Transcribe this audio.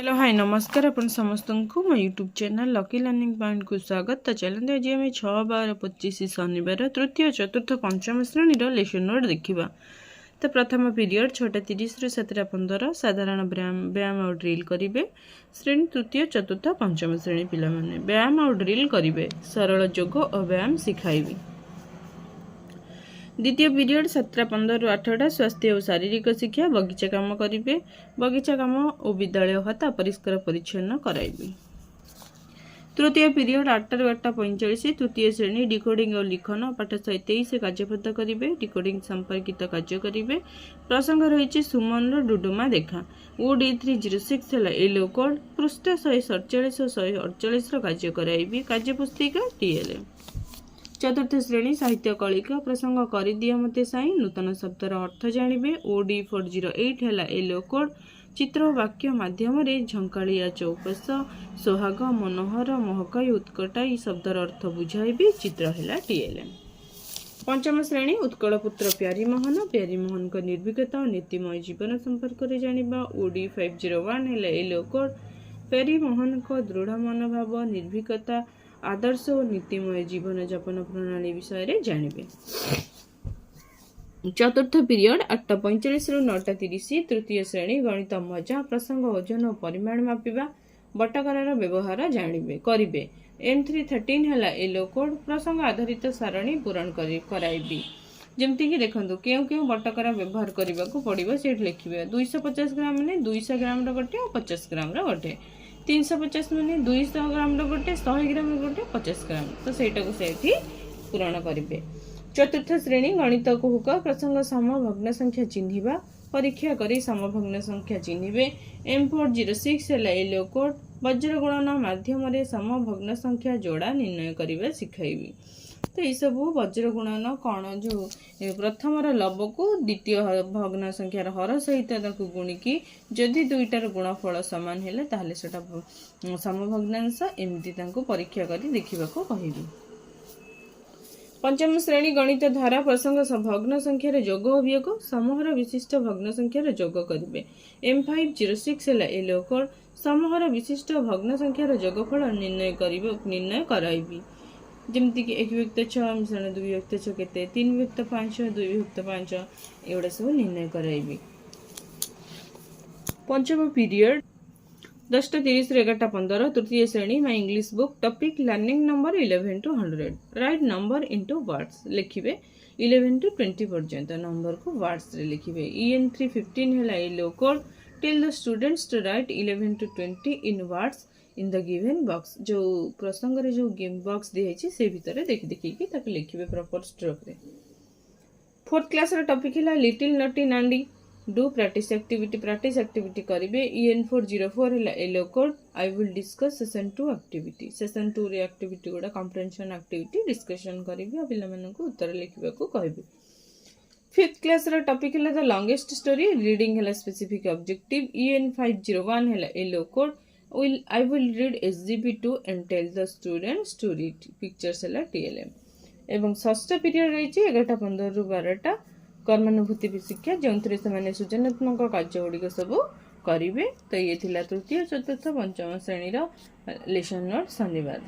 Hello hi नमस्कार अपन समस्त को मो YouTube channel lucky learning point को स्वागत। तो चलते आज आम 6, 12, 25 शनिवार तृतीय चतुर्थ पंचम श्रेणी लेसन नोट देखा। तो प्रथम पीरियड 6:30 रु 7:15 साधारण व्यायाम और ड्रिल करेंगे। श्रेणी तृतीय चतुर्थ पंचम श्रेणी पिला माने व्यायाम और ड्रिल करेंगे। सरल योग और व्यायाम शिखाइबी। द्वितीय पीरियड 7:15 रु 8टा स्वास्थ्य और शारीरिक शिक्षा बगीचा काम करेंगे। बगीचा काम और विद्यालय खाता परिष्कार परिच्छन्न कराइबी। तृतीय पीरियड 8 रु 8:45 तृतीय श्रेणी डिकोडिंग और लिखन पाठ 123 कार्यपद करेंगे। डिकोडिंग संपर्कित कार्य करेंगे। प्रसंग रही सुमन डुडुमा देखा। OD306 है येलो कोड पृष्ठ 147 और 148 कार्य कराइबी। कार्यपुस्तिका TLM। चतुर्थ श्रेणी साहित्य कलिका प्रसंग कर दिया मते साई नूतन शब्दर अर्थ जानिबे। OD408 है येलो कोड चित्र और वाक्य माध्यम झंकालिया चौकस सोहाग मनोहर महकाई उत्कटाई शब्दर अर्थ बुझाइबे। चित्र है TLM। पंचम श्रेणी उत्कलपुत्र प्यारीमोहन को निर्भीकता और नीतिमय जीवन संपर्क में जानिबा। OD501 है येलो कोड प्यारीमोहन को दृढ़ मनोभाव निर्भीकता आदर्श और नीतिमय जीवन जापन प्रणाली विषय रे जानिबे। चतुर्थ पीरियड 8:45 रु 9:30 तृतीय श्रेणी गणित मजा प्रसंग ओजन और परिमाण मापिबा बटकरार व्यवहार जानिबे करिबे। M313 है येलो कोड प्रसंग आधारित सारणी पूरण कराइबी। जमती कि देखंतु केउ बटकरा व्यवहार करने को पड़ो से लिखे। 250 ग्राम माने 200 ग्राम गोटे और 50 ग्राम गोटे। 350 माने 200 ग्राम गोटे 100 ग्राम गोटे 50 ग्राम तो सहीटा को से पूरण करेंगे। चतुर्थ श्रेणी गणित कुहुक प्रसंग सम भग्न संख्या चिन्हिबा परीक्षा करी सम भग्न संख्या चिन्हिबे। M406 है येलो कोड वज्र गुणन माध्यम सम भग्न संख्या जोड़ा निर्णय करने शिखाइबी। तो ये सब वज्र गुणन कौन जो प्रथम लव को द्वितीय भग्न संख्यार हर सहित गुणिकी जदि दुईटार गुणफल सामान है ताहले सेटा समभग्नांश एमती परीक्षा करी देखा कहबी। पंचम श्रेणी गणित धारा प्रसंग भग्न संख्यार जोग अभियोग समूहर विशिष्ट भग्न संख्यार जोग करेंगे। M506 है येलो कोड समूहर विशिष्ट भग्न संख्यार जोगफल निर्णय कराइबी। जमती कि 1/6 मिश्रण 2/6 केते 3/5 2/5 एवढा सब निर्णय कराइबी। पंचम पीरियड 10:30 रु 11:15 तृतीय श्रेणी my English book topic learning number 11 to 100 write number into words लिखिबे। 11 to 20 पर्यंत नंबर को वर्ड्स रे लिखिबे। EN315 है yellow code tell the students to write 11 to 20 in words in the given box. जो प्रसंग रे जो गेम बॉक्स दिखाई से भीतर देखिए ताके लिखिबे प्रॉपर स्ट्रोक रे। फोर्थ क्लास रे टॉपिक है लिटिल नटी नांडी डू प्रैक्टिस एक्टिविटी करिवे। EN404 है yellow code I will discuss session 2 activity. Session 2 रे एक्टिविटी गुडा कॉम्प्रिहेंशन एक्टिविटी डिस्कशन करिवे पिला मानन को उत्तर लिखिबा को कहबे। फिफ्थ क्लास रे टॉपिक है द लॉन्गेस्ट स्टोरी रीडिंग है स्पेसिफिक ऑब्जेक्टिव। EN501 है yellow code I will read SGP2 and tell the student story pictures है TLM। एवं षष्ठ पीरियड रही 11:15 रु 12टा कर्मानुभूति शिक्षा जो से सृजनात्मक कार्य गुड़िक सब करेंगे। तो ये तृतीय चतुर्थ पंचम श्रेणी लेसन नोट शनिवार।